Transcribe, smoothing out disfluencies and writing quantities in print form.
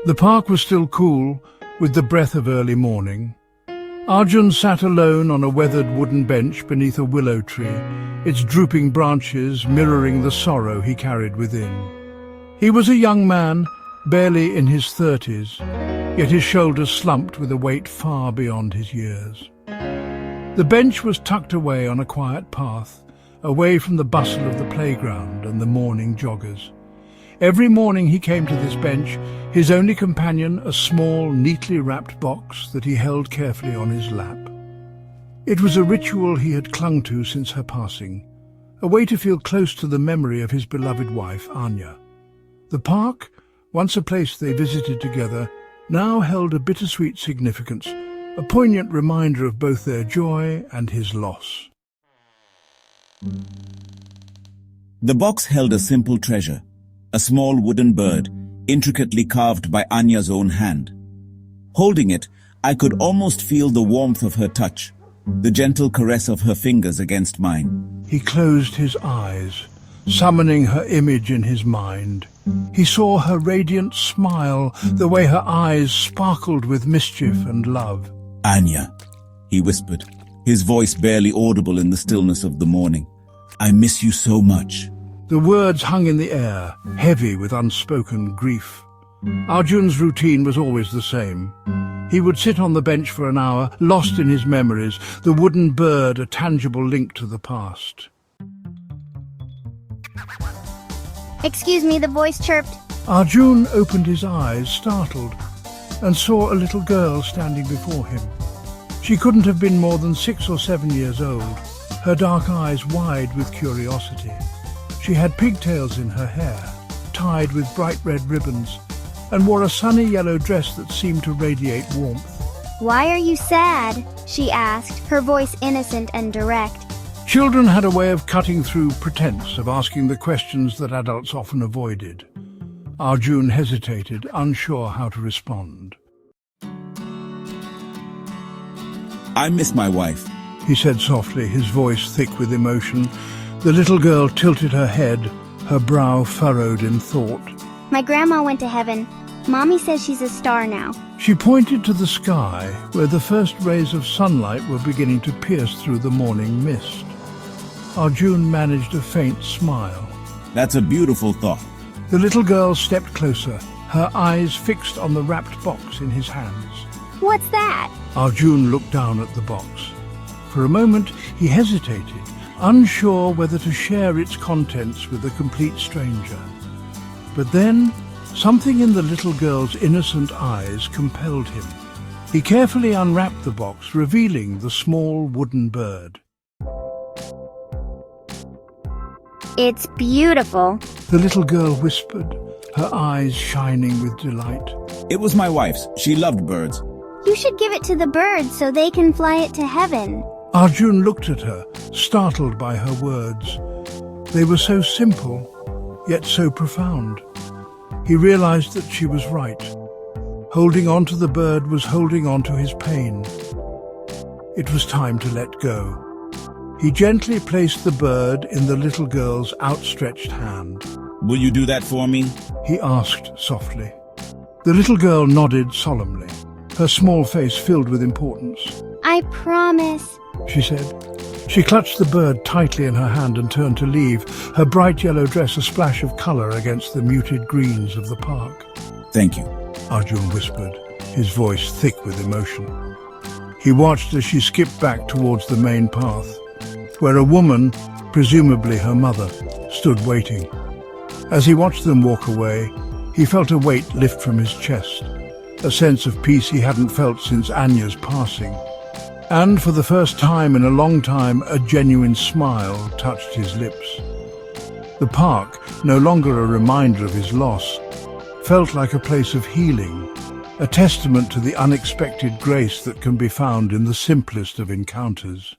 The park was still cool, with the breath of early morning. Arjun sat alone on a weathered wooden bench beneath a willow tree, its drooping branches mirroring the sorrow he carried within. He was a young man, barely in his 30s, yet his shoulders slumped with a weight far beyond his years. The bench was tucked away on a quiet path, away from the bustle of the playground and the morning joggers. Every morning he came to this bench, his only companion a small, neatly wrapped box that he held carefully on his lap. It was a ritual he had clung to since her passing, a way to feel close to the memory of his beloved wife, Anya. The park, once a place they visited together, now held a bittersweet significance, a poignant reminder of both their joy and his loss. The box held a simple treasure, a small wooden bird, intricately carved by Anya's own hand. Holding it, I could almost feel the warmth of her touch, the gentle caress of her fingers against mine. He closed his eyes, summoning her image in his mind. He saw her radiant smile, the way her eyes sparkled with mischief and love. "Anya," he whispered, his voice barely audible in the stillness of the morning. "I miss you so much." The words hung in the air, heavy with unspoken grief. Arjun's routine was always the same. He would sit on the bench for an hour, lost in his memories, the wooden bird a tangible link to the past. "Excuse me," the voice chirped. Arjun opened his eyes, startled, and saw a little girl standing before him. She couldn't have been more than 6 or 7 years old, her dark eyes wide with curiosity. She had pigtails in her hair, tied with bright red ribbons, and wore a sunny yellow dress that seemed to radiate warmth. "Why are you sad?" she asked, her voice innocent and direct. Children had a way of cutting through pretense, of asking the questions that adults often avoided. Arjun hesitated, unsure how to respond. "I miss my wife," he said softly, his voice thick with emotion. The little girl tilted her head, her brow furrowed in thought. "My grandma went to heaven. Mommy says she's a star now." She pointed to the sky, where the first rays of sunlight were beginning to pierce through the morning mist. Arjun managed a faint smile. "That's a beautiful thought." The little girl stepped closer, her eyes fixed on the wrapped box in his hands. "What's that?" Arjun looked down at the box. For a moment he hesitated, unsure whether to share its contents with a complete stranger. But then, something in the little girl's innocent eyes compelled him. He carefully unwrapped the box, revealing the small wooden bird. "It's beautiful." The little girl whispered, her eyes shining with delight. "It was my wife's. She loved birds." "You should give it to the birds so they can fly it to heaven." Arjun looked at her, startled by her words. They were so simple, yet so profound. He realized that she was right. Holding on to the bird was holding on to his pain. It was time to let go. He gently placed the bird in the little girl's outstretched hand. "Will you do that for me?" he asked softly. The little girl nodded solemnly, her small face filled with importance. "I promise," she said. She clutched the bird tightly in her hand and turned to leave, her bright yellow dress a splash of color against the muted greens of the park. "Thank you," Arjun whispered, his voice thick with emotion. He watched as she skipped back towards the main path, where a woman, presumably her mother, stood waiting. As he watched them walk away, he felt a weight lift from his chest, a sense of peace he hadn't felt since Anya's passing. And for the first time in a long time, a genuine smile touched his lips. The park, no longer a reminder of his loss, felt like a place of healing, a testament to the unexpected grace that can be found in the simplest of encounters.